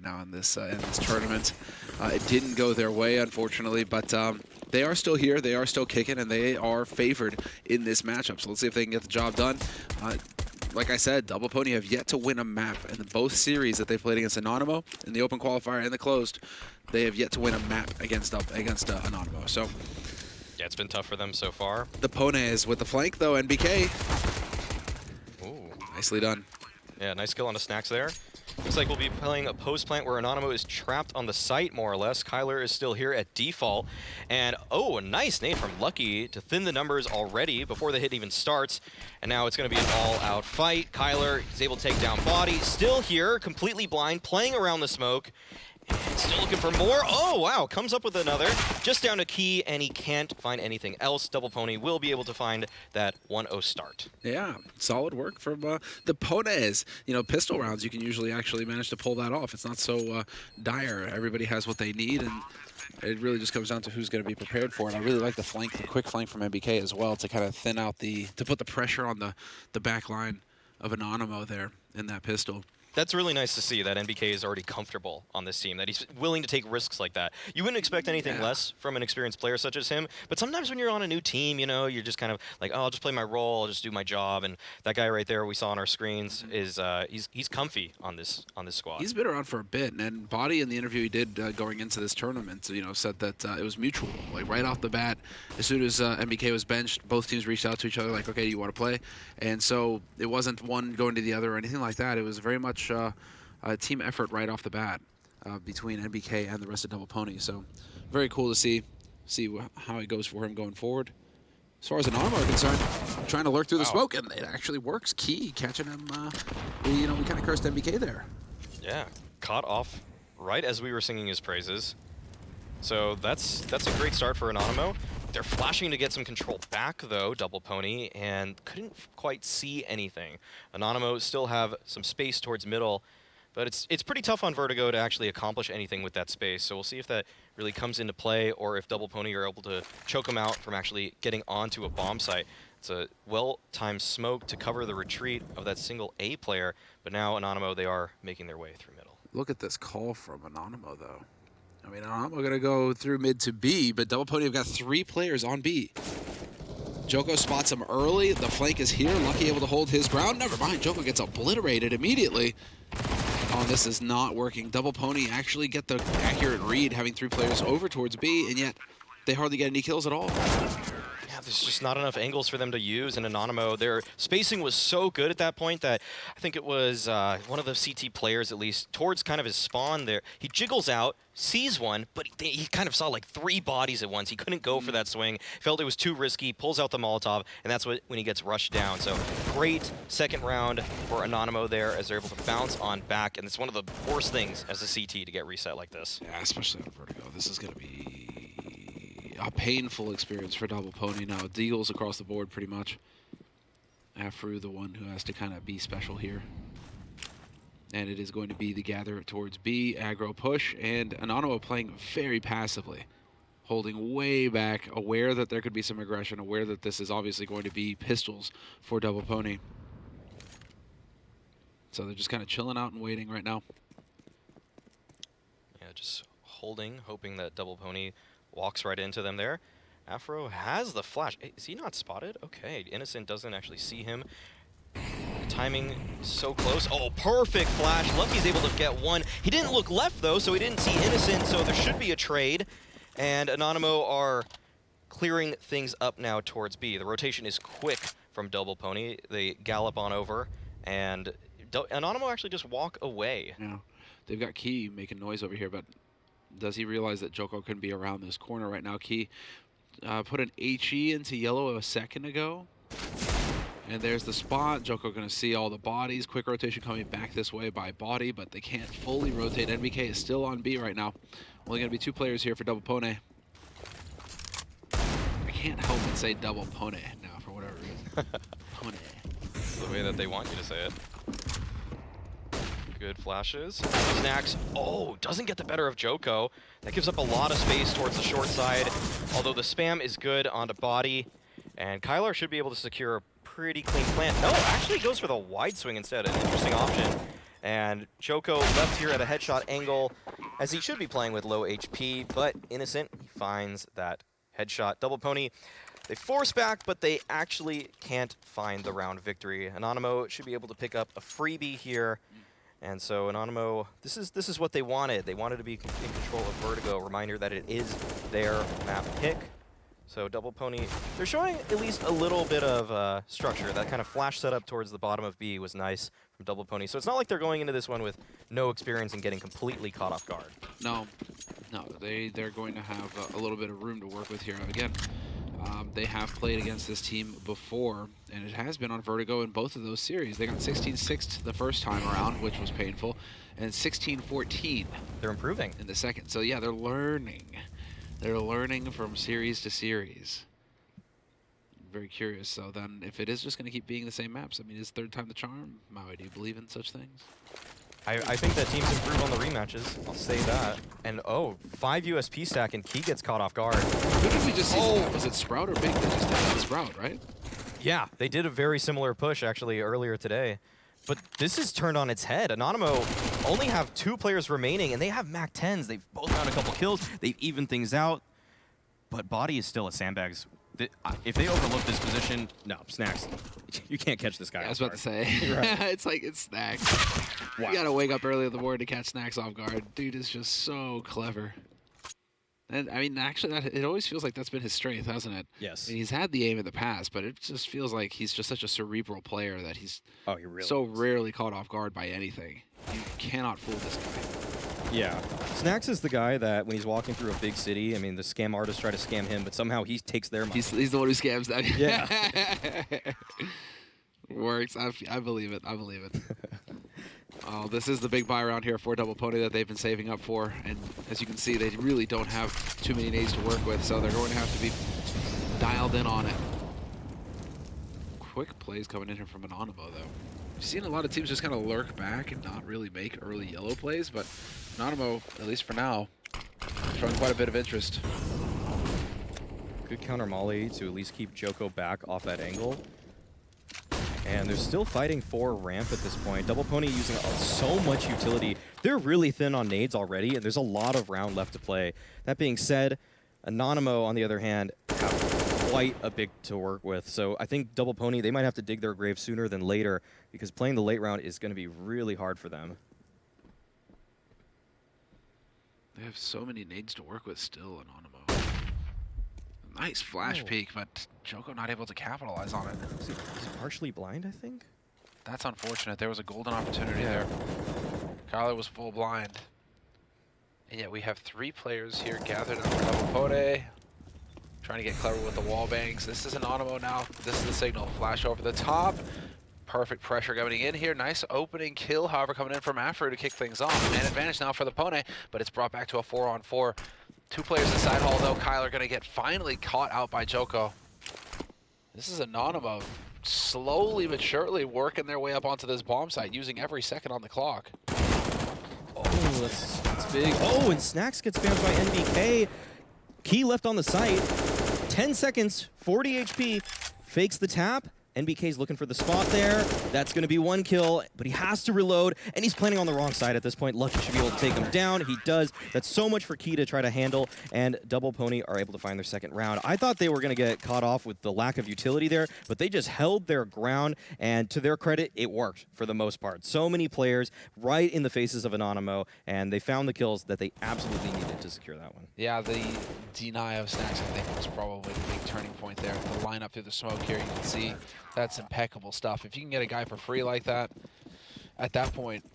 now in this tournament. It didn't go their way, unfortunately, but they are still here, they are still kicking, and they are favored in this matchup. So let's see if they can get the job done. Like I said, Double Pony have yet to win a map in both series that they played against Anonymo in the open qualifier and the closed. They have yet to win a map against Anonymo. So yeah, it's been tough for them so far. the Poney is with the flank though. NBK. Ooh. Nicely done. Yeah, nice kill on the snacks there. Looks like we'll be playing a post plant where Anonymo is trapped on the site, more or less. Kyler is still here at default. And, oh, a nice nade from Lucky to thin the numbers already before the hit even starts. And now it's going to be an all-out fight. Kyler is able to take down Body. Still here, completely blind, playing around the smoke. And still looking for more. Oh, wow, comes up with another. Just down to Key, and he can't find anything else. Double Pony will be able to find that 1-0 start. Yeah, solid work from the Poneys. You know, pistol rounds, you can usually actually manage to pull that off. It's not so dire. Everybody has what they need, and it really just comes down to who's going to be prepared for it. I really like the flank, the quick flank from MBK as well, to kind of thin out to put the pressure on the back line of Anonymo there in that pistol. That's really nice to see that NBK is already comfortable on this team, that he's willing to take risks like that. You wouldn't expect anything less from an experienced player such as him, but sometimes when you're on a new team, you know, you're just kind of like, oh, I'll just play my role, I'll just do my job. And that guy right there we saw on our screens is he's comfy on this squad. He's been around for a bit, and Body in the interview he did going into this tournament, you know, said that it was mutual. Like right off the bat, as soon as MBK was benched, both teams reached out to each other like, okay, you want to play? And so it wasn't one going to the other or anything like that. It was very much a team effort right off the bat between NBK and the rest of Double Pony. So very cool to see how it goes for him going forward. As far as Anonymo are concerned, trying to lurk through the smoke, and it actually works. Key catching him. We kind of cursed MBK there. Yeah, caught off right as we were singing his praises. So that's a great start for Anonymo. They're flashing to get some control back, though, Double Pony, and couldn't quite see anything. Anonymo still have some space towards middle, but it's pretty tough on Vertigo to actually accomplish anything with that space. So we'll see if that really comes into play, or if Double Pony are able to choke him out from actually getting onto a bomb site. It's a well-timed smoke to cover the retreat of that single A player, but now Anonymo, they are making their way through middle. Look at this call from Anonymo, though. I mean, Anonymo going to go through mid to B, but Double Pony have got 3 players on B. Joko spots him early. The flank is here. Lucky able to hold his ground. Never mind. Joko gets obliterated immediately. Oh, this is not working. Double Pony actually get the accurate read, having 3 players over towards B, and yet they hardly get any kills at all. Yeah, there's just not enough angles for them to use, and Anonymo, their spacing was so good at that point that I think it was one of the CT players, at least, towards kind of his spawn there. He jiggles out, sees one, but he kind of saw like 3 bodies at once. He couldn't go for that swing, felt it was too risky, pulls out the Molotov, and that's when he gets rushed down. So great second round for Anonymo there, as they're able to bounce on back, and it's one of the worst things as a CT to get reset like this. Yeah, especially on Vertigo. This is going to be a painful experience for Double Pony now. Deagles across the board pretty much. Afro the one who has to kind of be special here. And it is going to be the gather towards B, aggro push, and Anonymo playing very passively. Holding way back, aware that there could be some aggression, aware that this is obviously going to be pistols for Double Pony. So they're just kind of chilling out and waiting right now. Yeah, just holding, hoping that Double Pony walks right into them there. Afro has the flash. Is he not spotted? Okay, Innocent doesn't actually see him. Timing so close. Oh, perfect flash. Lucky's able to get one. He didn't look left, though, so he didn't see Innocent, so there should be a trade. And Anonymo are clearing things up now towards B. The rotation is quick from Double Pony. They gallop on over, and Anonymo actually just walk away. Yeah, they've got Key making noise over here, but does he realize that Joko couldn't be around this corner right now? Key put an HE into yellow a second ago. And there's the spot. Joko going to see all the bodies. Quick rotation coming back this way by Body, but they can't fully rotate. NBK is still on B right now. Only going to be 2 players here for Double Pony. I can't help but say Double Pony now for whatever reason. Pony. The way that they want you to say it. Good flashes. Snacks. Oh, doesn't get the better of Joko. That gives up a lot of space towards the short side. Although the spam is good onto Body. And Kyler should be able to secure a pretty clean plant. No, actually goes for the wide swing instead. An interesting option. And Joko left here at a headshot angle, as he should be playing with low HP, but Innocent, he finds that headshot. Double Pony, they force back, but they actually can't find the round victory. Anonymo should be able to pick up a freebie here. And so Anonymo, this is what they wanted. They wanted to be in control of Vertigo. Reminder that it is their map pick. So Double Pony, they're showing at least a little bit of structure. That kind of flash setup towards the bottom of B was nice from Double Pony. So it's not like they're going into this one with no experience and getting completely caught off guard. No, they're going to have a little bit of room to work with here. Again, they have played against this team before, and it has been on Vertigo in both of those series. They got 16-6 the first time around, which was painful, and 16-14. They're improving in the second. So yeah, they're learning. They're learning from series to series. Very curious. So then, if it is just going to keep being the same maps, I mean, is third time the charm? Maui, do you believe in such things? I think that teams improve on the rematches. I'll say that. And 5 USP stack and Key gets caught off guard. Who did we just see? Oh, was it Sprout or Big? They just did Sprout, right? Yeah, they did a very similar push actually earlier today. But this is turned on its head. Anonymo only have 2 players remaining, and they have MAC 10s. They've both found a couple kills. They've evened things out. But Body is still a sandbags. If they overlook this position, no, Snacks. You can't catch this guy. Yeah, I was about to say. Right. It's like, it's Snacks. Wow. You got to wake up early in the morning to catch Snacks off guard. Dude is just so clever. And, I mean, actually, it always feels like that's been his strength, hasn't it? Yes. I mean, he's had the aim in the past, but it just feels like he's just such a cerebral player that he's he really so rarely caught off guard by anything. You cannot fool this guy. Yeah. Snacks is the guy that when he's walking through a big city, I mean, the scam artists try to scam him, but somehow he takes their money. He's the one who scams them. Yeah. Works. I believe it. I believe it. Oh, this is the big buy round here for Double Pony that they've been saving up for. And as you can see, they really don't have too many nades to work with, so they're going to have to be dialed in on it. Quick plays coming in here from Anonymo, though. We've seen a lot of teams just kind of lurk back and not really make early yellow plays, but Anonymo, at least for now, showing quite a bit of interest. Good counter molly to at least keep Joko back off that angle. And they're still fighting for ramp at this point. Double Pony using so much utility. They're really thin on nades already, and there's a lot of round left to play. That being said, Anonymo, on the other hand, have quite a bit to work with. So I think Double Pony, they might have to dig their grave sooner than later, because playing the late round is going to be really hard for them. They have so many nades to work with still, Anonymo. Nice flash peek, but Joko not able to capitalize on it. Is he partially blind, I think? That's unfortunate. There was a golden opportunity there. Kyler was full blind. And yet we have 3 players here gathered on Double Pony. Trying to get clever with the wall bangs. This is Anonymo now. This is the signal. Flash over the top. Perfect pressure coming in here. Nice opening kill, however, coming in from Afro to kick things off. Man advantage now for the Pony, but it's brought back to a 4-on-4. 2 players inside hall, though. Kyler going to get finally caught out by Joko. This is Anonymo slowly but surely working their way up onto this bomb site, using every second on the clock. Oh, that's big. Oh, and Snacks gets spammed by NBK. Key left on the site. 10 seconds, 40 HP. Fakes the tap. NBK's looking for the spot there. That's going to be 1 kill, but he has to reload, and he's planning on the wrong side at this point. Lucky should be able to take him down. He does. That's so much for Key to try to handle, and Double Pony are able to find their second round. I thought they were going to get caught off with the lack of utility there, but they just held their ground, and to their credit, it worked for the most part. So many players right in the faces of Anonymo, and they found the kills that they absolutely needed to secure that one. Yeah, the deny of Snacks, I think, was probably the big turning point there. The lineup through the smoke here, you can see that's impeccable stuff. If you can get a guy for free like that, at that point,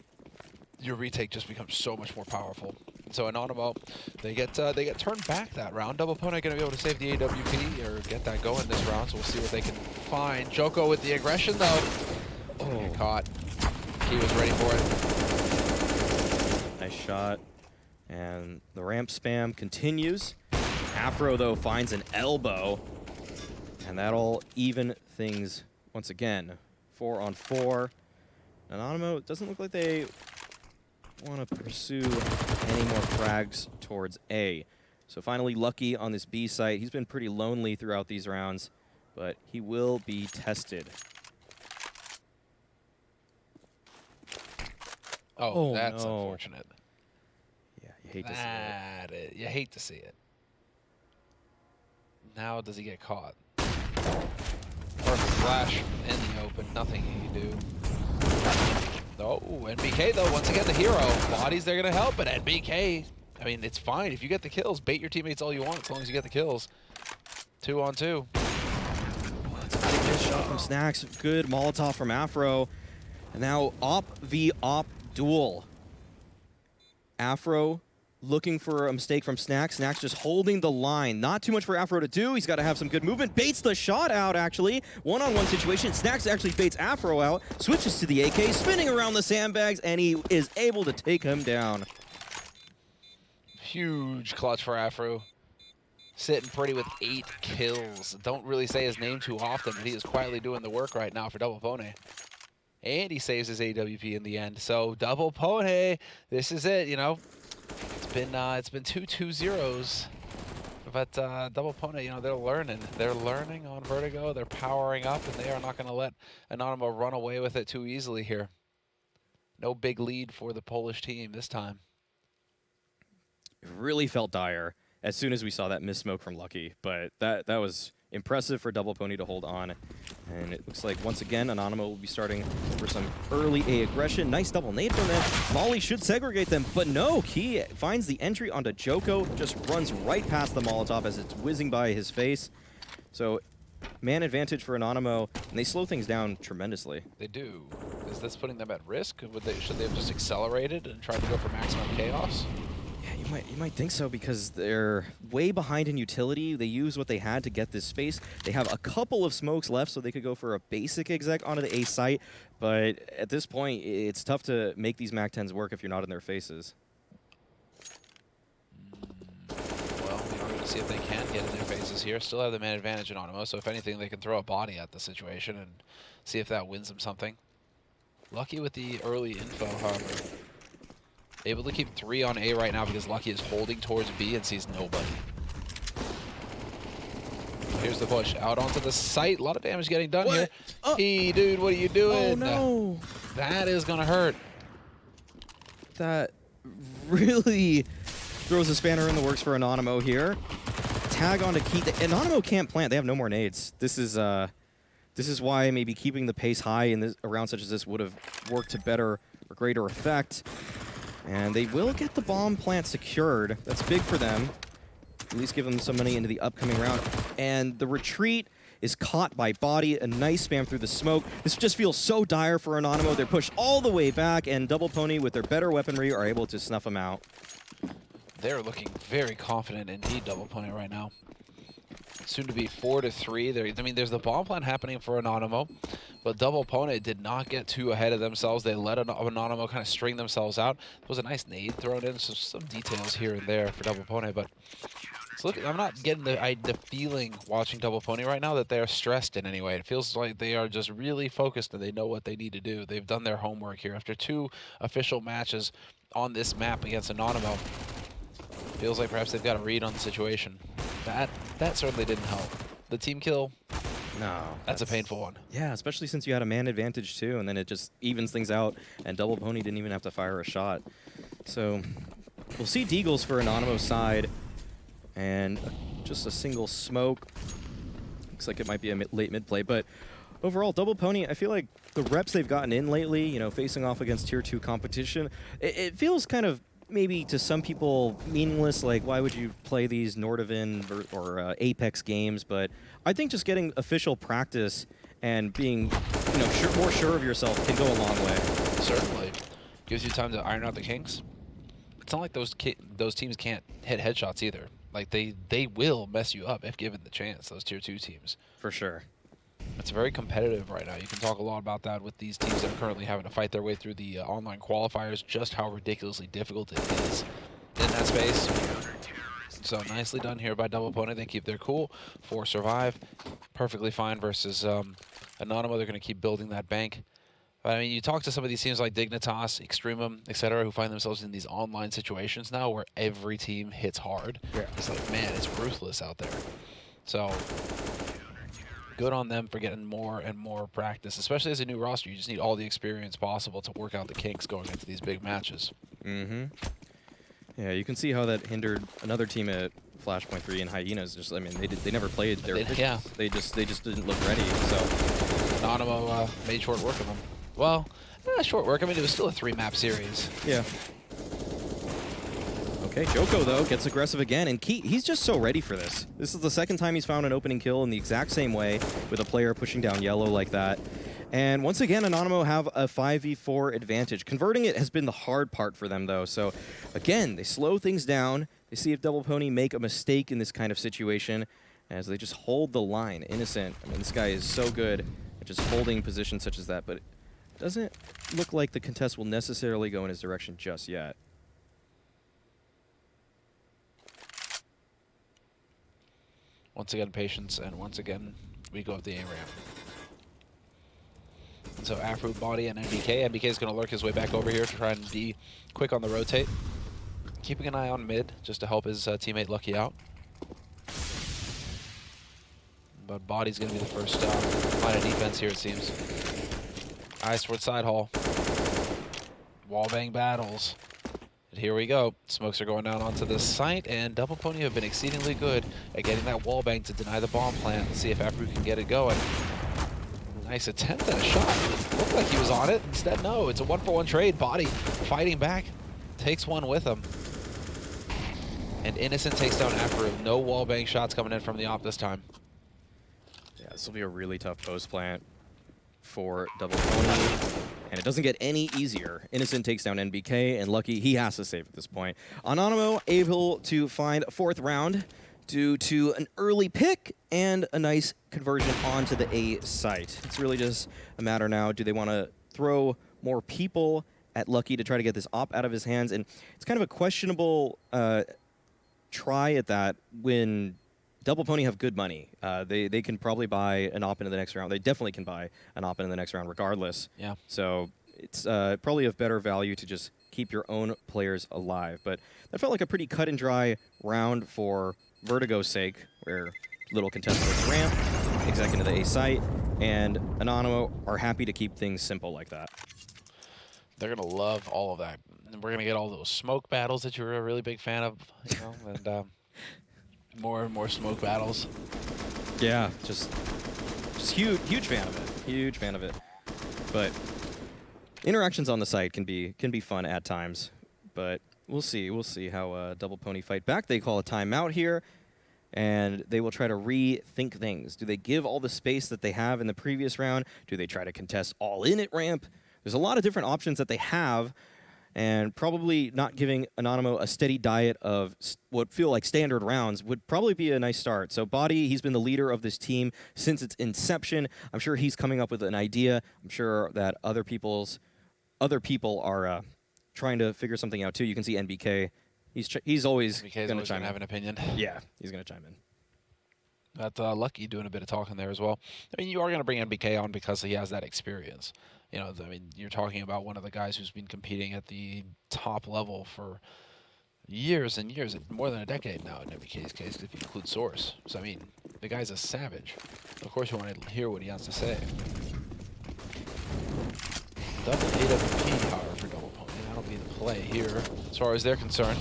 your retake just becomes so much more powerful. So Anonymo, they get turned back that round. Double Pony going to be able to save the AWP or get that going this round, so we'll see what they can find. Joko with the aggression, though. Oh, get caught. He was ready for it. Nice shot. And the ramp spam continues. Afro, though, finds an elbow. And that'll even things once again. 4-on-4. Anonymo, it doesn't look like they want to pursue any more frags towards A. So finally Lucky on this B site. He's been pretty lonely throughout these rounds, but he will be tested. Oh, that's no. unfortunate. Yeah, you hate to see it. You hate to see it. Now does he get caught? Perfect flash in the open. Nothing he can do. Oh, NBK though, once again the hero. Bodies, they're gonna help, but NBK, I mean, it's fine if you get the kills. Bait your teammates all you want as long as you get the kills. 2 on 2. Good shot from Snacks. Good Molotov from Afro. And now Op v Op duel. Afro looking for a mistake from Snacks. Snacks just holding the line. Not too much for Afro to do. He's got to have some good movement. Baits the shot out, actually. One-on-one situation. Snacks actually baits Afro out. Switches to the AK, spinning around the sandbags, and he is able to take him down. Huge clutch for Afro. Sitting pretty with 8 kills. Don't really say his name too often, but he is quietly doing the work right now for Double Poney. And he saves his AWP in the end. So Double Poney, this is it, you know. It's been 2 2-0s. But Double Poney, you know, they're learning. They're learning on Vertigo. They're powering up, and they are not going to let Anonymo run away with it too easily here. No big lead for the Polish team this time. It really felt dire as soon as we saw that missed smoke from Lucky, but that was impressive for Double Poney to hold on. And it looks like, once again, Anonymo will be starting for some early A aggression. Nice double nade from them. Molly should segregate them, but no, he finds the entry onto Joko, just runs right past the Molotov as it's whizzing by his face. So, man advantage for Anonymo, and they slow things down tremendously. They do. Is this putting them at risk? Should they have just accelerated and tried to go for maximum chaos? Yeah, you might think so, because they're way behind in utility. They use what they had to get this space. They have a couple of smokes left, so they could go for a basic exec onto the A site. But at this point, it's tough to make these MAC-10s work if you're not in their faces. Well, we're going to see if they can get in their faces here. Still have the man advantage in Anonymo, so if anything, they can throw a body at the situation and see if that wins them something. Lucky with the early info, however. Able to keep 3 on A right now because Lucky is holding towards B and sees nobody. Here's the push out onto the site. A lot of damage getting done here. Hey, dude, what are you doing? Oh, no. That is going to hurt. That really throws a spanner in the works for Anonymo here. Tag on to keep. Anonymo can't plant. They have no more nades. This is why maybe keeping the pace high in this, around such as this would have worked to better or greater effect. And they will get the bomb plant secured. That's big for them. At least give them some money into the upcoming round. And the retreat is caught by Body. A nice spam through the smoke. This just feels so dire for Anonymo. They're pushed all the way back, and Double Poney, with their better weaponry, are able to snuff them out. They're looking very confident indeed, Double Poney, right now. Soon to be 4-3. I mean, there's the bomb plant happening for Anonymo, but Double Poney did not get too ahead of themselves. They let Anonymo kind of string themselves out. It was a nice nade thrown in, so some details here and there for Double Poney, but look, I'm not getting the feeling watching Double Poney right now that they are stressed in any way. It feels like they are just really focused and they know what they need to do. They've done their homework here after 2 official matches on this map against Anonymo. Feels like perhaps they've got a read on the situation. That certainly didn't help. The team kill, no, that's a painful one. Yeah, especially since you had a man advantage too, and then it just evens things out, and Double Poney didn't even have to fire a shot. So we'll see Deagles for Anonymo's side, and just a single smoke. Looks like it might be a late mid play, but overall, Double Poney, I feel like the reps they've gotten in lately, you know, facing off against Tier 2 competition, it feels kind of maybe to some people meaningless, like why would you play these Nordivan or Apex games, but I think just getting official practice and being, you know, more sure of yourself can go a long way. Certainly. Gives you time to iron out the kinks. It's not like those teams can't hit headshots either. Like, they will mess you up if given the chance, those Tier 2 teams. For sure. It's very competitive right now. You can talk a lot about that with these teams that are currently having to fight their way through the online qualifiers, just how ridiculously difficult it is in that space. So nicely done here by Double Poney. They keep their cool. 4 survive. Perfectly fine versus Anonymo. They're going to keep building that bank. But, I mean, you talk to some of these teams like Dignitas, Extremum, etc., who find themselves in these online situations now where every team hits hard. Yeah. It's like, man, it's ruthless out there. So good on them for getting more and more practice, especially as a new roster. You just need all the experience possible to work out the kinks going into these big matches. Mm-hmm. Yeah, you can see how that hindered another team at Flashpoint 3 and Hyenas. Just, I mean, they never played their Yeah. They just didn't look ready. So Anonymo made short work of them. Well, short work. I mean, it was still a 3-map series. yeah. Okay, Joko, though, gets aggressive again, and he's just so ready for this. This is the second time he's found an opening kill in the exact same way with a player pushing down yellow like that. And once again, Anonymo have a 5v4 advantage. Converting it has been the hard part for them, though. So, again, they slow things down. They see if Double Pony make a mistake in this kind of situation as they just hold the line. Innocent. I mean, this guy is so good at just holding positions such as that, but it doesn't look like the contest will necessarily go in his direction just yet. Once again, patience, and once again, we go up the A ramp. And so Afro, Body, and NBK. NBK is going to lurk his way back over here to try and be quick on the rotate. Keeping an eye on mid, just to help his teammate Lucky out. But Body's going to be the first line of defense here, it seems. Eyes towards side hall. Wallbang battles. And here we go. Smokes are going down onto the site, and Double Pony have been exceedingly good at getting that wallbang to deny the bomb plant. Let's see if Afro can get it going. Nice attempt at a shot. It looked like he was on it. Instead, no. It's a 1-for-1 trade. Body fighting back. Takes one with him. And Innocent takes down Afro. No wallbang shots coming in from the op this time. Yeah, this will be a really tough post plant for Double Pony. And it doesn't get any easier. Innocent takes down NBK, and Lucky, he has to save at this point. Anonymo able to find a 4th round due to an early pick and a nice conversion onto the A site. It's really just a matter now, do they want to throw more people at Lucky to try to get this op out of his hands? And it's kind of a questionable try at that when Double Pony have good money. They can probably buy an op into the next round. They definitely can buy an op in the next round regardless. Yeah. So it's probably of better value to just keep your own players alive. But that felt like a pretty cut and dry round for Vertigo's sake, where little contested ramp, exec into the A site, and Anonymo are happy to keep things simple like that. They're going to love all of that. And we're going to get all those smoke battles that you were a really big fan of, you know, and more and more smoke battles. Yeah, just huge fan of it. Huge fan of it. But interactions on the site can be fun at times. But we'll see how Double Pony fight back. They call a timeout here, and they will try to rethink things. Do they give all the space that they have in the previous round? Do they try to contest all in at ramp? There's a lot of different options that they have, and probably not giving Anonymo a steady diet of what feel like standard rounds would probably be a nice start. So Body, he's been the leader of this team since its inception. I'm sure he's coming up with an idea. I'm sure that other people are trying to figure something out too. You can see NBK. He's always going to chime in. Have an opinion. Yeah, he's going to chime in. But Lucky doing a bit of talking there as well. I mean, you are going to bring NBK on because he has that experience. You know, I mean, you're talking about one of the guys who's been competing at the top level for years and years, more than a decade now in NBK's case, if you include Source. So, I mean, the guy's a savage. Of course, you want to hear what he has to say. Double AWP power for Double Pony. That'll be the play here, as far as they're concerned.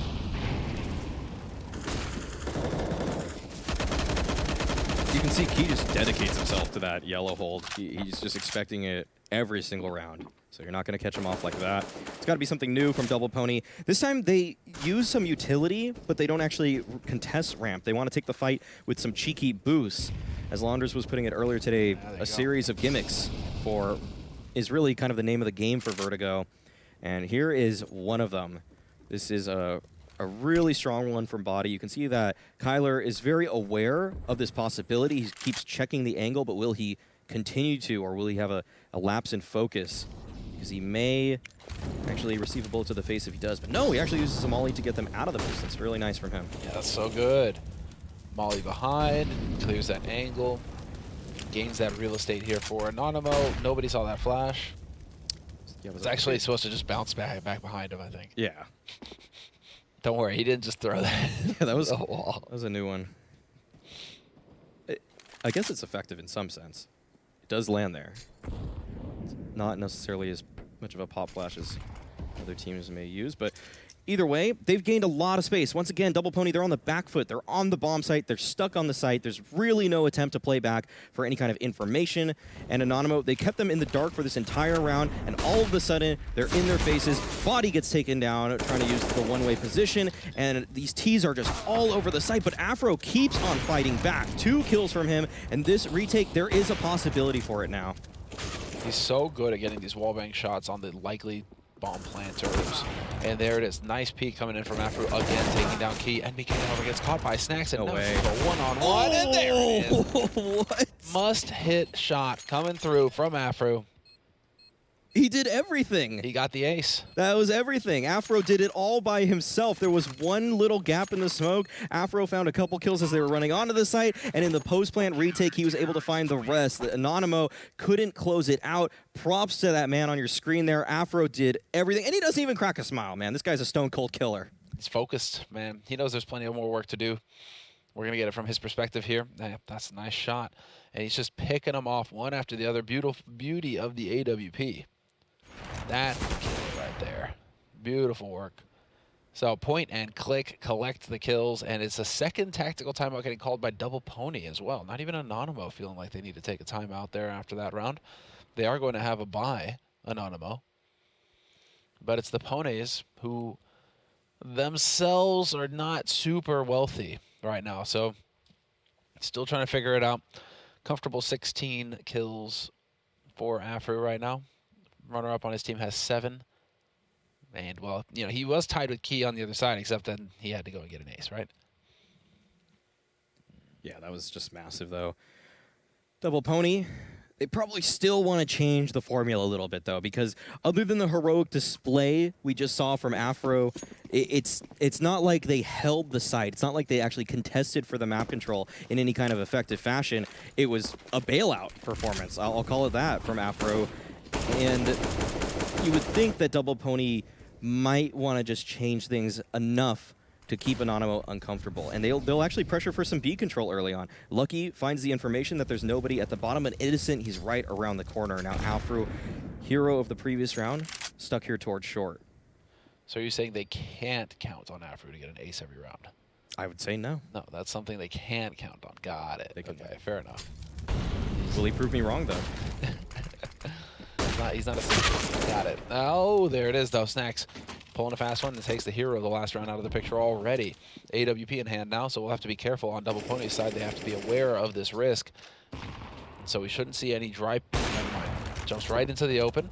You can see Key just dedicates himself to that yellow hold. He's just expecting it every single round. So you're not going to catch him off like that. It's got to be something new from Double Pony. This time they use some utility, but they don't actually contest ramp. They want to take the fight with some cheeky boosts. As Launders was putting it earlier today, a series of gimmicks is really kind of the name of the game for Vertigo. And here is one of them. This is a really strong one from Body. You can see that Kyler is very aware of this possibility. He keeps checking the angle, but will he continue to, or will he have a lapse in focus? Because he may actually receive a bullet to the face if he does. But no, he actually uses a molly to get them out of the boost. That's really nice from him. Yeah, that's so good. Molly behind, clears that angle, gains that real estate here for Anonymo. Nobody saw that flash. Yeah, It's actually supposed to just bounce back behind him, I think. Yeah. Don't worry, he didn't just throw that. Yeah, that was the wall. That was a new one. I guess it's effective in some sense. It does land there. It's not necessarily as much of a pop flash as other teams may use, but either way, they've gained a lot of space. Once again, Double Pony, they're on the back foot. They're on the bomb site. They're stuck on the site. There's really no attempt to play back for any kind of information. And Anonymo, they kept them in the dark for this entire round, and all of a sudden, they're in their faces. Body gets taken down, trying to use the one-way position, and these T's are just all over the site, but Afro keeps on fighting back. 2 kills from him, and this retake, there is a possibility for it now. He's so good at getting these wallbang shots on the likely bomb planters. And there it is. Nice peek coming in from Afro again, taking down Key. NBK, however, gets caught by Snacks. And No way. one-on-one, and there it is. What? Must-hit shot coming through from Afro. He did everything. He got the ace. That was everything. Afro did it all by himself. There was one little gap in the smoke. Afro found a couple kills as they were running onto the site, and in the post-plant retake, he was able to find the rest. The Anonymo couldn't close it out. Props to that man on your screen there. Afro did everything, and he doesn't even crack a smile, man. This guy's a stone-cold killer. He's focused, man. He knows there's plenty of more work to do. We're going to get it from his perspective here. That's a nice shot. And he's just picking them off one after the other. Beauty of the AWP. That kill right there. Beautiful work. So point and click, collect the kills, and it's a second tactical timeout getting called by Double Pony as well. Not even Anonymo feeling like they need to take a timeout there after that round. They are going to have a bye, Anonymo. But it's the Ponies who themselves are not super wealthy right now. So still trying to figure it out. Comfortable 16 kills for Afro right now. Runner-up on his team has 7. And, well, you know, he was tied with Key on the other side, except then he had to go and get an ace, right? Yeah, that was just massive, though. Double Pony, they probably still want to change the formula a little bit, though, because other than the heroic display we just saw from Afro, it's not like they held the site. It's not like they actually contested for the map control in any kind of effective fashion. It was a bailout performance. I'll call it that from Afro. And you would think that Double Pony might want to just change things enough to keep Anonymo uncomfortable. And they'll actually pressure for some B control early on. Lucky finds the information that there's nobody at the bottom, and Innocent, he's right around the corner. Now Afro, hero of the previous round, stuck here towards short. So you're saying they can't count on Afro to get an ace every round? I would say no. No, that's something they can't count on. Got it. Okay, fair enough. Will he prove me wrong, though? He's not a... Got it. Oh, there it is, though. Snacks pulling a fast one and takes the hero of the last round out of the picture already. AWP in hand now, so we'll have to be careful on Double Pony's side. They have to be aware of this risk. So we shouldn't see any dry... Never mind. Jumps right into the open.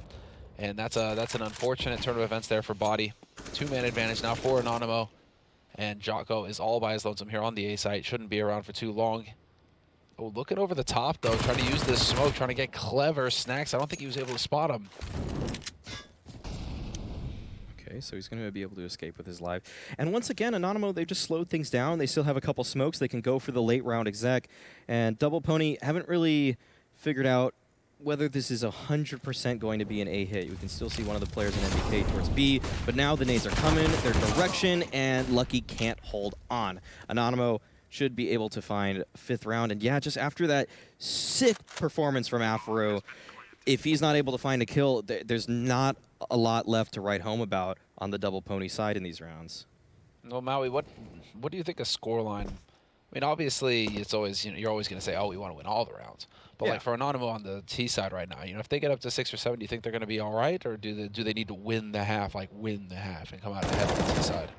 And that's an unfortunate turn of events there for Body. 2-man advantage now for Anonymo. And Jocko is all by his lonesome here on the A site. Shouldn't be around for too long. Oh, looking over the top, though, trying to use this smoke, trying to get clever. Snacks, I don't think he was able to spot him. Okay, so he's going to be able to escape with his life. And once again, Anonymo, they've just slowed things down. They still have a couple smokes. They can go for the late round exec. And Double Pony haven't really figured out whether this is 100% going to be an A hit. You can still see one of the players in NBK towards B, but now the nades are coming, their direction, and Lucky can't hold on. Anonymo should be able to find 5th round. And yeah, just after that sick performance from Afro, if he's not able to find a kill, there's not a lot left to write home about on the Double Pony side in these rounds. Well, Maui, what do you think a scoreline? I mean, obviously, it's always, you know, you're always going to say, oh, we want to win all the rounds. But yeah. like for Anonymo on the T side right now, you know, if they get up to 6 or 7, do you think they're going to be all right, or do they need to win the half, and come out ahead on the T side?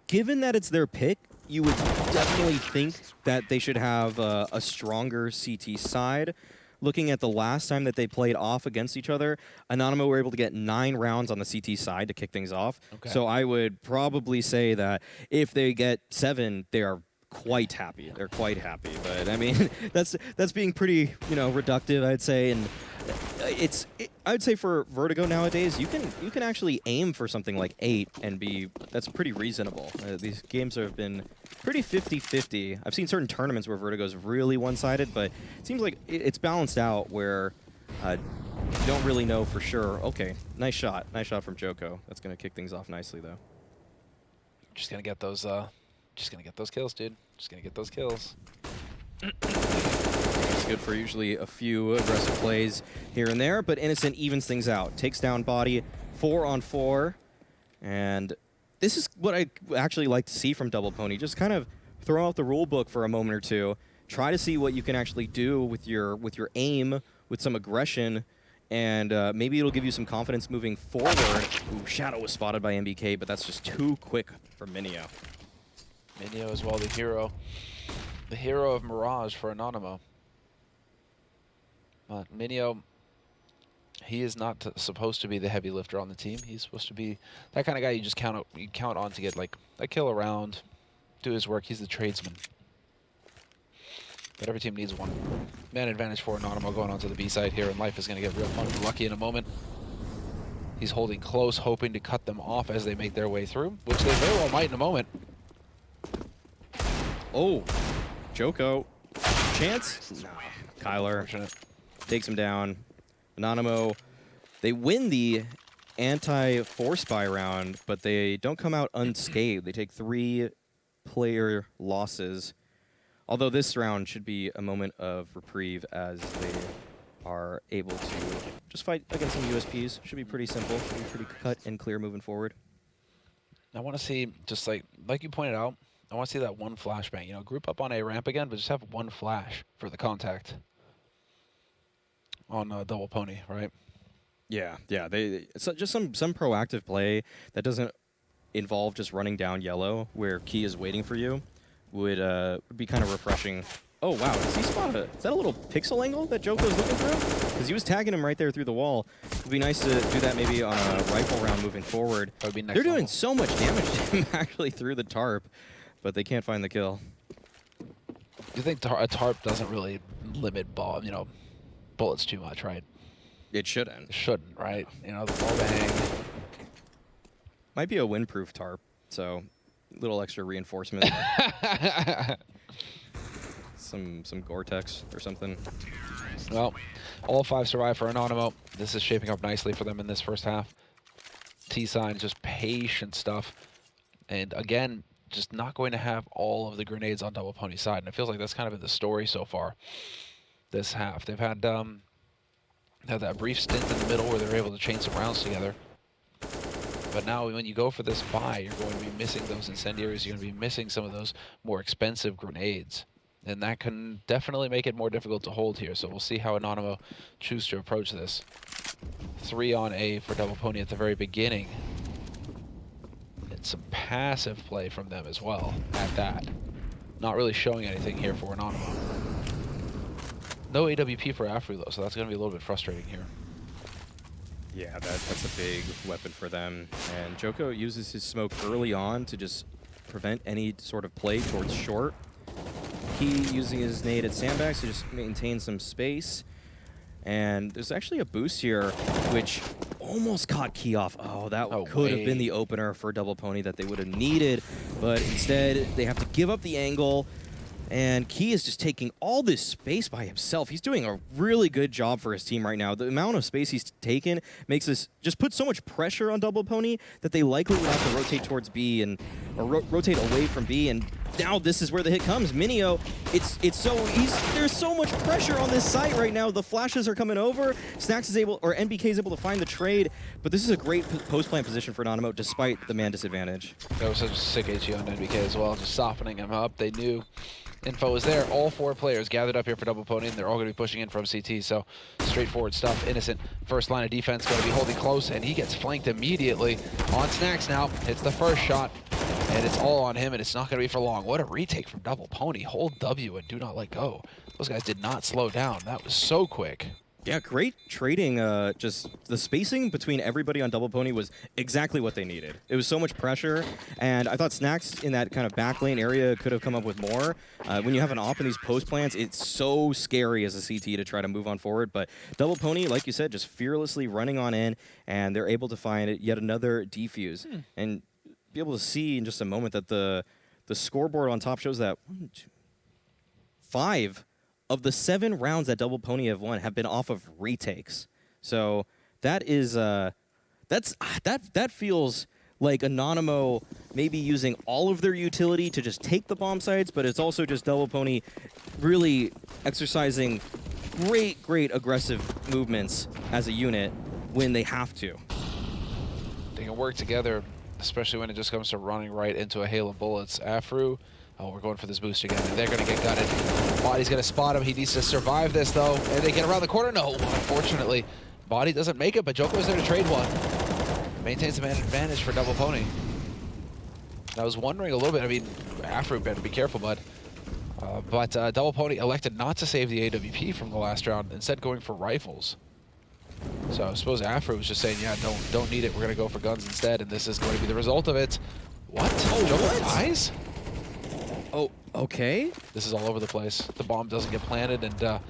Given that it's their pick, you would definitely think that they should have a stronger CT side. Looking at the last time that they played off against each other, Anonymo were able to get 9 rounds on the CT side to kick things off. Okay. So I would probably say that if they get 7, they are quite happy. They're quite happy. But I mean, that's being pretty, you know, reductive, I'd say. And I would say for Vertigo nowadays, you can actually aim for something like 8 and that's pretty reasonable. These games have been pretty 50-50. I've seen certain tournaments where Vertigo's really one-sided, but it seems like it's balanced out where you don't really know for sure. Okay, nice shot from Joko. That's gonna kick things off nicely, though. Just gonna get those kills, dude. Just gonna get those kills. That's good for usually a few aggressive plays here and there, but Innocent evens things out. Takes down Body 4-on-4, and this is what I actually like to see from Double Pony. Just kind of throw out the rule book for a moment or two. Try to see what you can actually do with your aim, with some aggression, and maybe it'll give you some confidence moving forward. Ooh, Shadow was spotted by MBK, but that's just too quick for Minio. Minio as well, the hero. The hero of Mirage for Anonymo. Minio, he is not supposed to be the heavy lifter on the team. He's supposed to be that kind of guy you just count on to get like a kill around, do his work. He's the tradesman. But every team needs one. Man advantage for Anonymo going onto the B side here, and life is going to get real fun for Lucky in a moment. He's holding close, hoping to cut them off as they make their way through, which they very well might in a moment. Oh, Joko. Chance? No. Kyler takes him down. Anonymo, they win the anti-force buy round, but they don't come out unscathed. They take 3 player losses. Although this round should be a moment of reprieve as they are able to just fight against some USPs. Should be pretty simple. Should be pretty cut and clear moving forward. I want to see, just like you pointed out, I want to see that one flashbang. You know, group up on A ramp again, but just have one flash for the contact on Double Pony, right? Yeah. So just some proactive play that doesn't involve just running down yellow where Key is waiting for you would be kind of refreshing. Oh, wow. Does he spot it? Is that a little pixel angle that Joko's looking through? Because he was tagging him right there through the wall. It would be nice to do that maybe on a rifle round moving forward. That would be next They're doing level. so much damage to him actually through the tarp, but they can't find the kill. You think a tarp doesn't really limit bullets too much, right? It shouldn't. It shouldn't, right? You know, the ball bang. Might be a windproof tarp, so a little extra reinforcement. some Gore-Tex or something. Well, all 5 survive for Anonymo. This is shaping up nicely for them in this first half. T-Sign, just patient stuff. And again, just not going to have all of the grenades on Double Pony's side. And it feels like that's kind of been the story so far this half. They've had that brief stint in the middle where they're able to chain some rounds together. But now when you go for this buy, you're going to be missing those incendiaries. You're going to be missing some of those more expensive grenades. And that can definitely make it more difficult to hold here. So we'll see how Anonymo choose to approach this. 3 on A for Double Pony at the very beginning. And some passive play from them as well at that. Not really showing anything here for Anonymo. No AWP for Afru though, so that's going to be a little bit frustrating here. Yeah, that's a big weapon for them. And Joko uses his smoke early on to just prevent any sort of play towards short. He using his nade at sandbags to just maintain some space. And there's actually a boost here, which almost caught Key off. Oh, that could have been the opener for Double Pony that they would have needed. But instead, they have to give up the angle. And Key is just taking all this space by himself. He's doing a really good job for his team right now. The amount of space he's taken makes this just put so much pressure on Double Pony that they likely will have to rotate towards B or rotate away from B. And now this is where the hit comes. Minio, there's so much pressure on this site right now. The flashes are coming over. Snacks is able, or NBK is able to find the trade. But this is a great post-plant position for Anonymo despite the man disadvantage. That was such a sick HE on NBK as well, just softening him up. They knew info was there. All 4 players gathered up here for Double Pony, and they're all going to be pushing in from CT, so straightforward stuff. Innocent, first line of defense, going to be holding close, and he gets flanked immediately. On Snacks now, hits the first shot, and it's all on him, and it's not going to be for long. What a retake from Double Pony. Hold W and do not let go. Those guys did not slow down. That was so quick. Yeah, great trading. Just the spacing between everybody on Double Pony was exactly what they needed. It was so much pressure, and I thought Snacks in that kind of back lane area could have come up with more. When you have an op in these post plants, it's so scary as a CT to try to move on forward. But Double Pony, like you said, just fearlessly running on in, and they're able to find yet another defuse. And be able to see in just a moment that the scoreboard on top shows that 5 of the 7 rounds that Double Pony have won have been off of retakes. So that is that feels like Anonymo maybe using all of their utility to just take the bomb sites, but it's also just Double Pony really exercising great aggressive movements as a unit when they have to. They can work together, especially when it just comes to running right into a hail of bullets. Afro, oh, we're going for this boost again. They're going to get gutted. Body's going to spot him. He needs to survive this, though. And they get around the corner. No, unfortunately, Body doesn't make it, but Joko is there to trade one. Maintains the man advantage for Double Pony. I was wondering a little bit, I mean, Afro better be careful, bud. But Double Pony elected not to save the AWP from the last round, instead going for rifles. So I suppose Afro was just saying, yeah, don't need it. We're going to go for guns instead, and this is going to be the result of it. What? Oh, Joko dies? Oh, okay. This is all over the place. The bomb doesn't get planted, and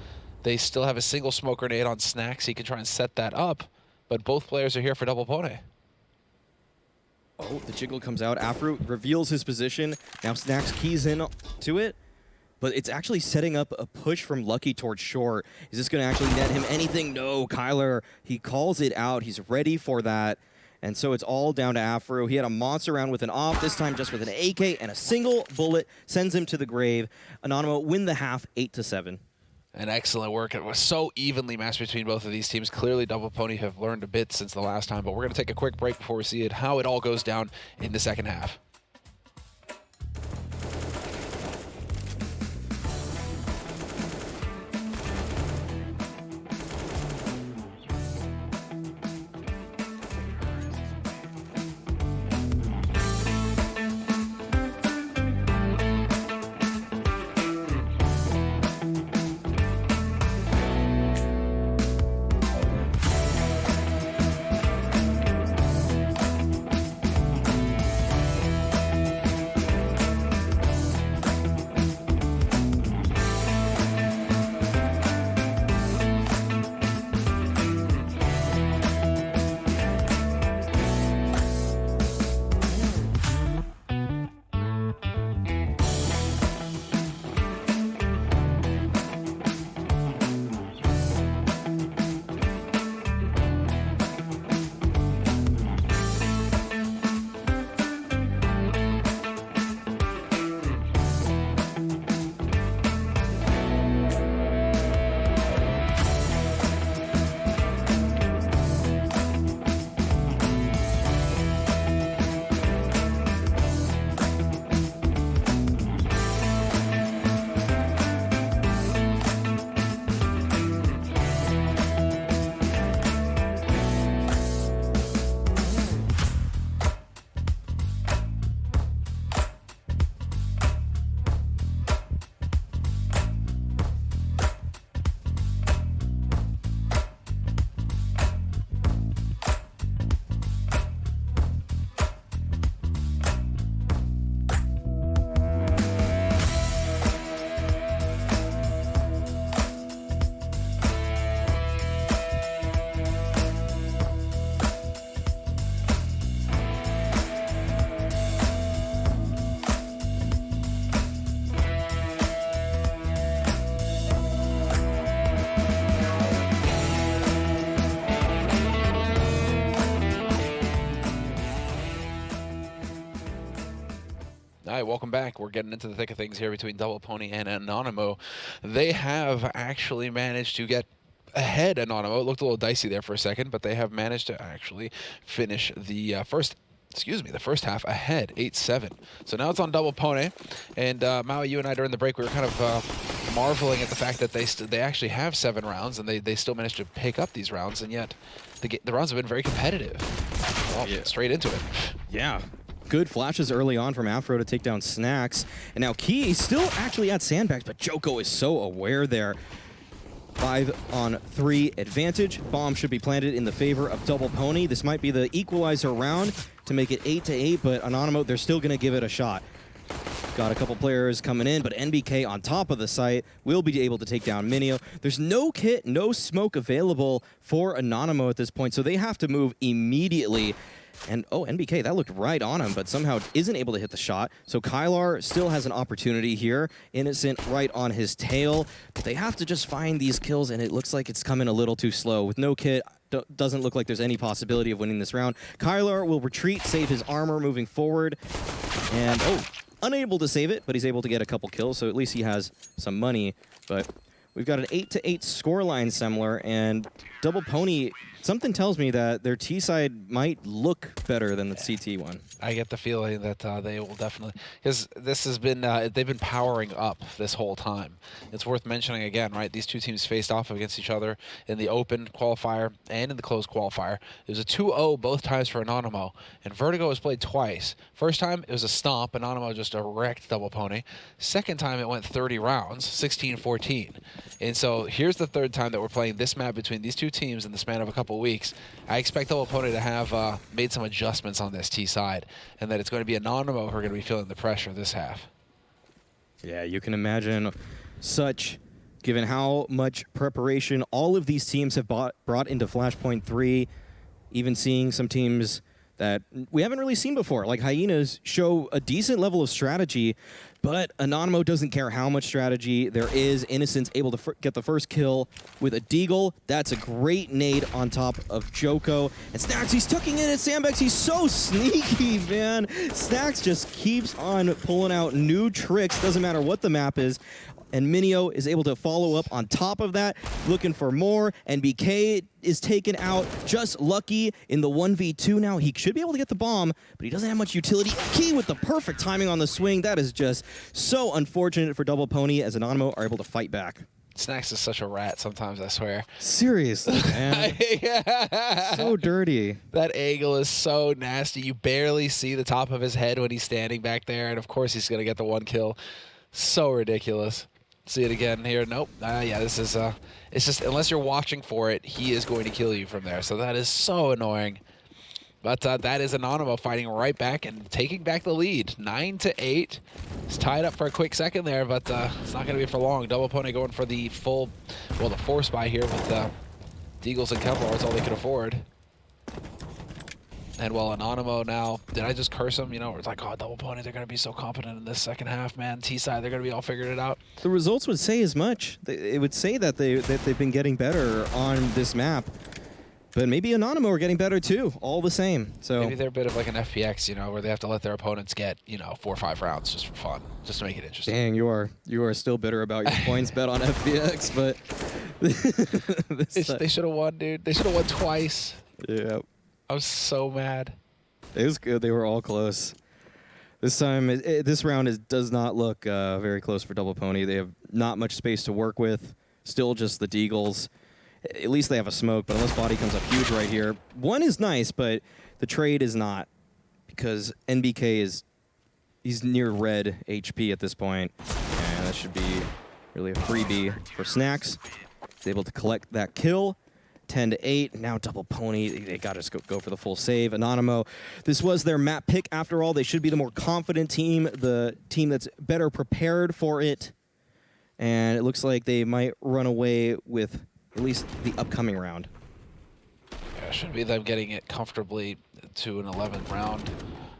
they still have a single smoke grenade on Snacks. He can try and set that up, but both players are here for Double Pony. Oh, the jiggle comes out. Afro reveals his position. Now Snacks keys in to it, but it's actually setting up a push from Lucky towards short. Is this going to actually net him anything? No, Kyler, he calls it out. He's ready for that. And so it's all down to Afro. He had a monster round with an off, this time just with an AK, and a single bullet sends him to the grave. Anonymo win the half, 8-7. And excellent work. It was so evenly matched between both of these teams. Clearly, Double Pony have learned a bit since the last time, but we're going to take a quick break before we see how it all goes down in the second half. All right, welcome back. We're getting into the thick of things here between Double Pony and Anonymo. They have actually managed to get ahead Anonymo. It looked a little dicey there for a second, but they have managed to actually finish the first half ahead, 8-7. So now it's on Double Pony. And Maui, you and I during the break, we were kind of marveling at the fact that they actually have 7 rounds, and they still managed to pick up these rounds, and yet the rounds have been very competitive. Well, yeah. Straight into it. Yeah. Good flashes early on from Afro to take down Snacks. And now Key still actually at sandbags, but Joko is so aware there. 5-on-3 advantage. Bomb should be planted in the favor of Double Pony. This might be the equalizer round to make it 8-8, but Anonymo, they're still going to give it a shot. Got a couple players coming in, but NBK on top of the site will be able to take down Minio. There's no kit, no smoke available for Anonymo at this point, so they have to move immediately. And, oh, NBK, that looked right on him, but somehow isn't able to hit the shot. So Kylar still has an opportunity here. Innocent right on his tail. But they have to just find these kills, and it looks like it's coming a little too slow. With no kit, doesn't look like there's any possibility of winning this round. Kylar will retreat, save his armor moving forward, and unable to save it, but he's able to get a couple kills, so at least he has some money. But we've got an 8-8 scoreline, Semler, and Double Pony. Something tells me that their T side might look better than the CT one. I get the feeling that they will definitely, because this has been, they've been powering up this whole time. It's worth mentioning again, right? These two teams faced off against each other in the open qualifier and in the closed qualifier. It was a 2-0 both times for Anonymo, and Vertigo was played twice. First time, it was a stomp. Anonymo just wrecked Double Pony. Second time, it went 30 rounds, 16-14. And so here's the third time that we're playing this map between these two teams in the span of a couple weeks. I expect Double Pony to have made some adjustments on this T side, and that it's going to be Anonymo who are going to be feeling the pressure this half. Yeah, you can imagine given how much preparation all of these teams have brought into Flashpoint 3, even seeing some teams that we haven't really seen before, like Hyenas, show a decent level of strategy, but Anonymo doesn't care how much strategy there is. Innocent's able to get the first kill with a Deagle. That's a great nade on top of Joko. And Snacks, he's tucking in at Sandbags. He's so sneaky, man. Snacks just keeps on pulling out new tricks. Doesn't matter what the map is. And Minio is able to follow up on top of that, looking for more. NBK is taken out. Just lucky in the 1v2 now. He should be able to get the bomb, but he doesn't have much utility. Key with the perfect timing on the swing. That is just so unfortunate for Double Pony, as Anonymo are able to fight back. Snacks is such a rat sometimes, I swear. Seriously, man. So dirty. That angle is so nasty. You barely see the top of his head when he's standing back there, and of course he's going to get the one kill. So ridiculous. See it again here. Nope. Yeah, this is, it's just, unless you're watching for it, he is going to kill you from there. So that is so annoying. But that is Anonymo fighting right back and taking back the lead. 9-8. It's tied up for a quick second there, but it's not going to be for long. Double Pony going for the full, well, the force buy here with Deagles and Kevlar. It's all they could afford. And well, Anonymo now, did I just curse him? You know, it's like, oh, Double Pony, they're going to be so competent in this second half, man. T-side, they're going to be all figured it out. The results would say as much. It would say that they've been getting better on this map. But maybe Anonymo are getting better too, all the same. So maybe they're a bit of like an FPX, you know, where they have to let their opponents get, you know, 4 or 5 rounds just for fun, just to make it interesting. Dang, you are still bitter about your points bet on FPX, but they should have won, dude. They should have won twice. Yeah. I was so mad. It was good. They were all close. This time, this round does not look very close for Double Pony. They have not much space to work with. Still just the Deagles. At least they have a smoke, but unless Body comes up huge right here. One is nice, but the trade is not, because NBK he's near red HP at this point, and that should be really a freebie for Snacks. He's able to collect that kill. 10-8. Now Double Pony, they got to go for the full save. Anonymo, this was their map pick after all. They should be the more confident team, the team that's better prepared for it. And it looks like they might run away with at least the upcoming round. Yeah, it should be them getting it comfortably to an 11th round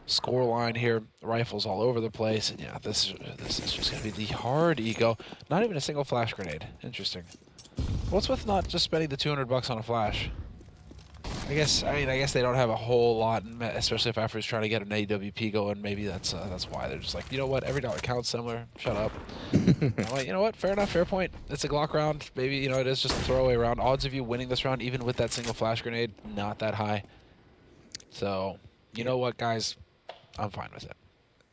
scoreline here. Rifles all over the place. And yeah, this is just going to be the hard ego. Not even a single flash grenade. Interesting. What's with not just spending the $200 on a flash? I guess they don't have a whole lot, especially if Afro's trying to get an AWP going. Maybe that's why they're just like, you know what, every dollar counts. Similar. Shut up. Like, you know what, fair enough, fair point. It's a Glock round. Maybe, you know, it is just a throwaway round. Odds of you winning this round, even with that single flash grenade, not that high. So, you know what, guys, I'm fine with it.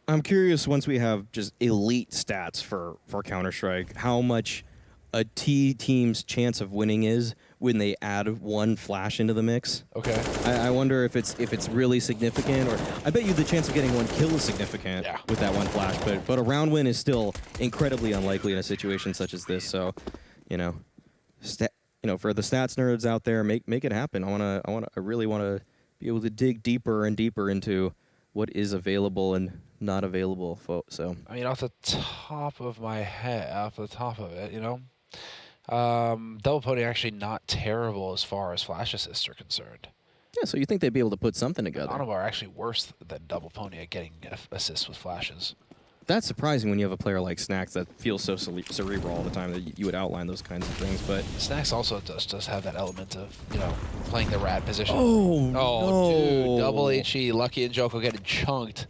I'm curious, once we have just elite stats for Counter-Strike, how much a T team's chance of winning is when they add one flash into the mix. Okay. I wonder if it's really significant, or I bet you the chance of getting one kill is significant with that one flash, but a round win is still incredibly unlikely in a situation such as this. So, you know, for the stats nerds out there, make it happen. I really want to be able to dig deeper and deeper into what is available and not available. So I mean, off the top of it, you know. Double Pony actually not terrible as far as flash assists are concerned. Yeah, so you think they'd be able to put something together. Anonymo are actually worse than Double Pony at getting assists with flashes. that's surprising when you have a player like Snacks that feels so cerebral all the time that you would outline those kinds of things. But Snacks also does have that element of, you know, playing the rat position. oh no. Dude, double no. HE, Lucky and Joko getting chunked.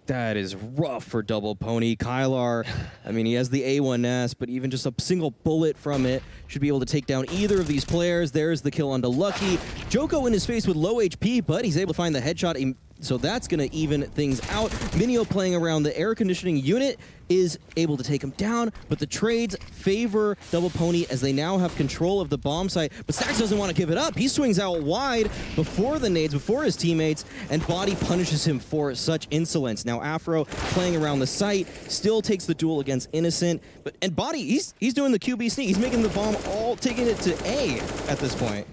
That is rough for Double Pony. Kylar, I mean, he has the A1S, but even just a single bullet from it should be able to take down either of these players. There's the kill onto Lucky. Joko in his face with low HP, but he's able to find the headshot, so that's going to even things out. Minio playing around the air conditioning unit is able to take him down, but the trades favor Double Pony as they now have control of the bomb site. But Stacks doesn't want to give it up. He swings out wide before the nades, before his teammates, and Body punishes him for such insolence. Now Afro playing around the site, still takes the duel against Innocent, and Body, he's doing the QB sneak. He's making the bomb all, taking it to A at this point.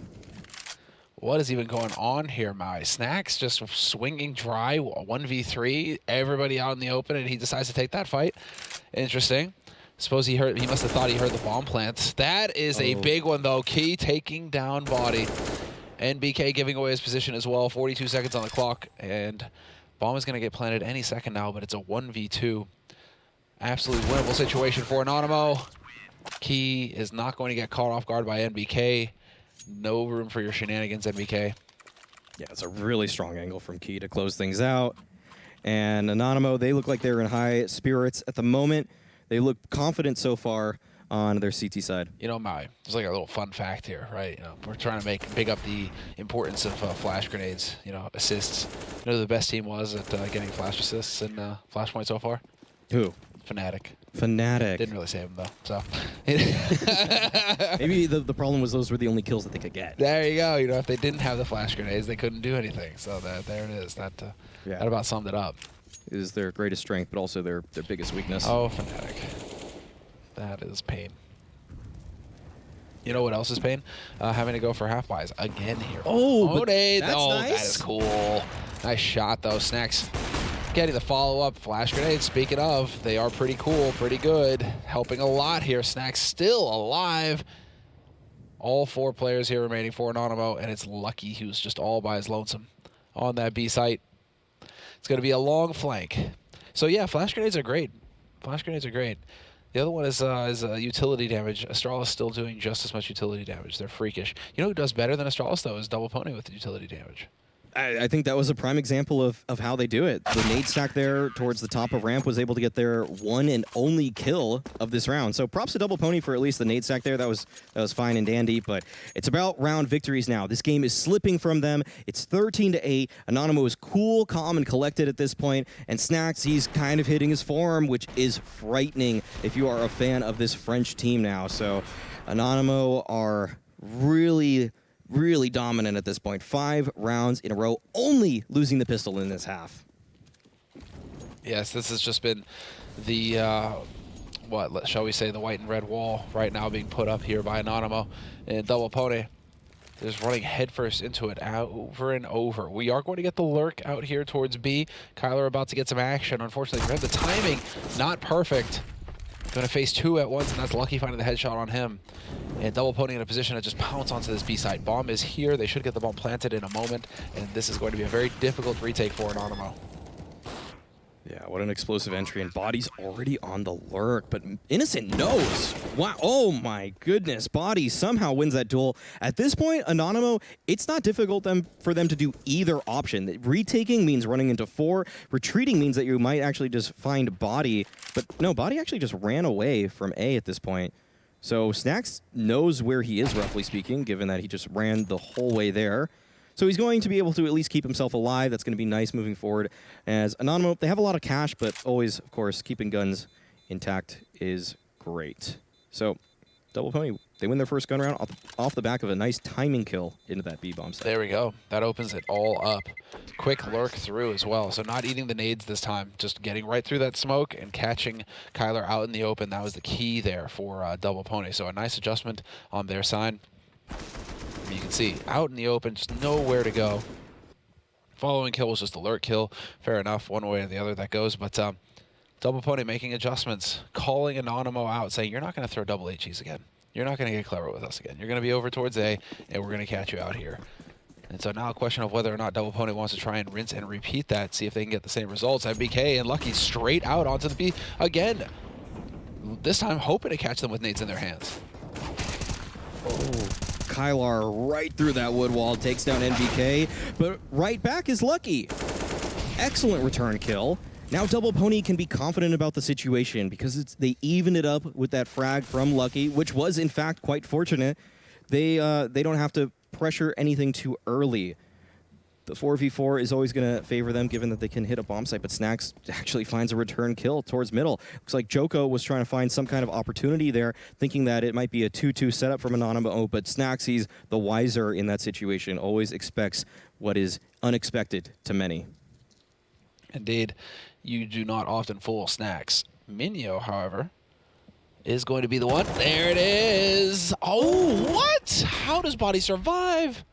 What is even going on here, my Snacks just swinging dry, 1v3, everybody out in the open, and he decides to take that fight. Interesting. Suppose he must have thought he heard the bomb plants. That is a big one, though. Key taking down Body. NBK giving away his position as well. 42 seconds on the clock, and bomb is going to get planted any second now, but it's a 1v2. Absolutely winnable situation for Anonymo. Key is not going to get caught off guard by NBK. No room for your shenanigans, NBK. Yeah, it's a really strong angle from Key to close things out. And Anonymo, they look like they're in high spirits at the moment. They look confident so far on their CT side. You know, there's like a little fun fact here, right? You know, we're trying to big up the importance of flash grenades, you know, assists. You know who the best team was at getting flash assists in Flashpoint so far? Who? Fnatic. Fnatic. Didn't really save him, though, so. Maybe the problem was those were the only kills that they could get. There you go. You know, if they didn't have the flash grenades, they couldn't do anything. So there it is. That about summed it up. It is their greatest strength, but also their biggest weakness. Oh, Fnatic. That is pain. You know what else is pain? Having to go for half buys again here. Oh, that's nice. That is cool. Nice shot, though. Snacks getting the follow-up. Flash grenades, speaking of, they are pretty cool, pretty good. Helping a lot here. Snacks still alive. All 4 players here remaining for Anonymo, and it's Lucky who's just all by his lonesome on that B site. It's going to be a long flank. So yeah, flash grenades are great. Flash grenades are great. The other one is utility damage. Astralis still doing just as much utility damage. They're freakish. You know who does better than Astralis, though, is Double Pony with the utility damage. I think that was a prime example of how they do it. The nade stack there towards the top of ramp was able to get their one and only kill of this round. So props to Double Pony for at least the nade stack there. That was fine and dandy, but it's about round victories now. This game is slipping from them. It's 13-8. Anonymo is cool, calm, and collected at this point. And Snacks, he's kind of hitting his form, which is frightening if you are a fan of this French team now. So Anonymo are really dominant at this point. 5 rounds in a row, only losing the pistol in this half. Yes, this has just been the, shall we say, the white and red wall right now being put up here by Anonymo. And Double Pony is running headfirst into it over and over. We are going to get the lurk out here towards B. Kyler about to get some action. Unfortunately for him, the timing not perfect. Going to face 2 at once, and that's Lucky finding the headshot on him. And Double Pony in a position to just pounce onto this B side. Bomb is here. They should get the bomb planted in a moment, and this is going to be a very difficult retake for Anonymo. Yeah, what an explosive entry, and Body's already on the lurk, but Innocent knows. Wow, oh my goodness, Body somehow wins that duel. At this point, Anonymo, it's not difficult for them to do either option. Retaking means running into 4. Retreating means that you might actually just find Body, but no, Body actually just ran away from A at this point. So Snacks knows where he is, roughly speaking, given that he just ran the whole way there. So he's going to be able to at least keep himself alive. That's going to be nice moving forward. As Anonymo, they have a lot of cash, but always, of course, keeping guns intact is great. So Double Pony, they win their first gun round off the back of a nice timing kill into that B-bomb set. There we go. That opens it all up. Quick lurk through as well. So not eating the nades this time, just getting right through that smoke and catching Kyler out in the open. That was the key there for Double Pony. So a nice adjustment on their side. You can see out in the open, just nowhere to go. Following kill was just a lurk kill. Fair enough, one way or the other that goes. But Double Pony making adjustments, calling Anonymo out, saying, you're not going to throw double HEs again. You're not going to get clever with us again. You're going to be over towards A, and we're going to catch you out here. And so now a question of whether or not Double Poney wants to try and rinse and repeat that, see if they can get the same results. MBK and Lucky straight out onto the B again. This time hoping to catch them with nades in their hands. Oh, Kylar right through that wood wall, takes down NBK, but right back is Lucky. Excellent return kill. Now Double Poney can be confident about the situation because they evened it up with that frag from Lucky, which was in fact quite fortunate. They don't have to pressure anything too early. The 4v4 is always going to favor them given that they can hit a bomb site, but Snacks actually finds a return kill towards middle. Looks like Joko was trying to find some kind of opportunity there, thinking that it might be a 2-2 setup from Anonymo, but Snacks, he's the wiser in that situation, always expects what is unexpected to many. Indeed, you do not often fool Snacks. Minio, however, is going to be the one. There it is. Oh, what? How does Body survive?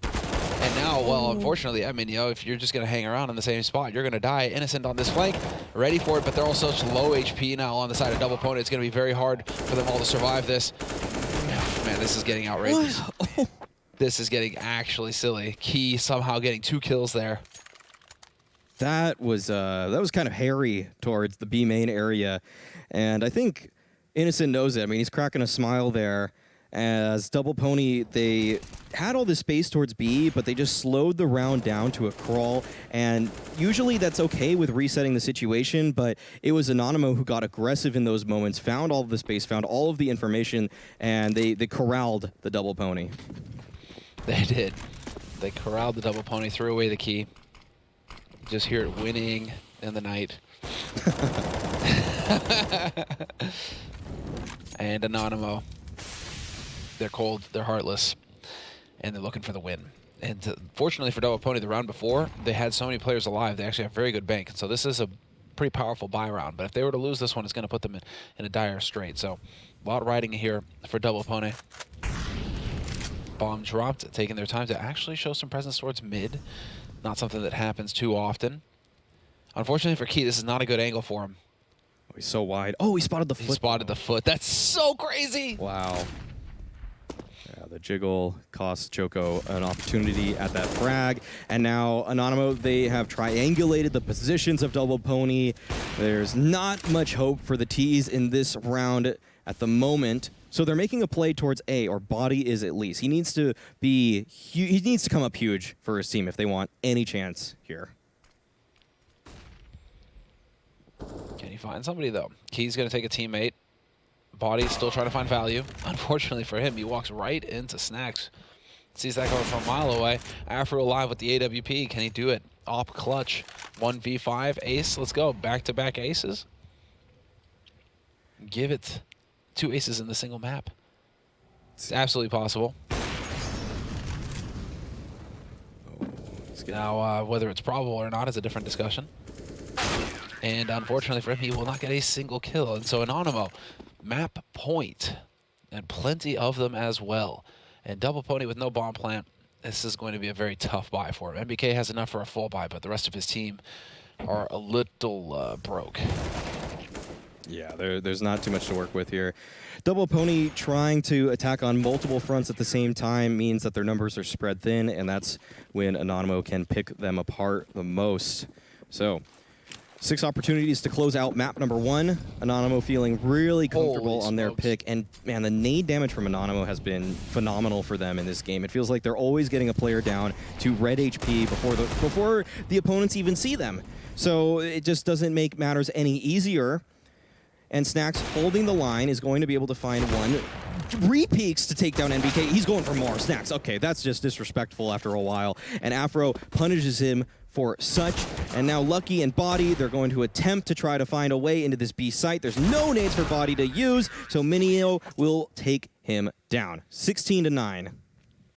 And now, well, unfortunately, Minio, if you're just going to hang around in the same spot, you're going to die. Innocent on this flank, ready for it, but they're all such low HP now on the side of Double Poney. It's going to be very hard for them all to survive this. Man, this is getting outrageous. This is getting actually silly. Key somehow getting 2 kills there. That was kind of hairy towards the B main area, and I think Innocent knows it. I mean, he's cracking a smile there. As Double Poney, they had all this space towards B, but they just slowed the round down to a crawl, and usually that's okay with resetting the situation, but it was Anonymo who got aggressive in those moments, found all of the space, found all of the information, and they corralled the Double Poney. They did. They corralled the Double Poney, threw away the key. Just hear it winning in the night. And Anonymo. They're cold, they're heartless, and they're looking for the win. And fortunately for Double Poney, the round before, they had so many players alive, they actually have very good bank. So this is a pretty powerful buy round. But if they were to lose this one, it's going to put them in a dire strait. So a lot riding here for Double Poney. Bomb dropped, taking their time to actually show some presence towards mid. Not something that happens too often. Unfortunately for Key, this is not a good angle for him. Oh, he's so wide. Oh, he spotted the foot. He spotted the foot. That's so crazy! Wow. Yeah, the jiggle costs Joko an opportunity at that frag. And now Anonymo, they have triangulated the positions of Double Poney. There's not much hope for the T's in this round at the moment. So they're making a play towards A, or Body is at least. He needs to come up huge for his team if they want any chance here. Can he find somebody, though? Key's going to take a teammate. Body's still trying to find value. Unfortunately for him, he walks right into Snacks. Sees that coming from a mile away. Afro alive with the AWP. Can he do it? Op clutch. 1v5. Ace. Let's go. Back-to-back aces. Give it 2 aces in the single map. It's absolutely possible. Now, whether it's probable or not is a different discussion. And unfortunately for him, he will not get a single kill. And so Anonymo, map point, and plenty of them as well. And Double Poney with no bomb plant, this is going to be a very tough buy for him. MBK has enough for a full buy, but the rest of his team are a little broke. Yeah, there's not too much to work with here. Double Poney trying to attack on multiple fronts at the same time means that their numbers are spread thin, and that's when Anonymo can pick them apart the most. So, 6 opportunities to close out map number 1. Anonymo feeling really comfortable on their pick. And, man, the nade damage from Anonymo has been phenomenal for them in this game. It feels like they're always getting a player down to red HP before the opponents even see them. So it just doesn't make matters any easier. And Snacks holding the line is going to be able to find one. Re-peeks to take down NBK. He's going for more. Snacks, okay, that's just disrespectful after a while. And Afro punishes him for such. And now Lucky and Body, they're going to attempt to try to find a way into this B site. There's no nades for Body to use, so Minio will take him down. 16-9.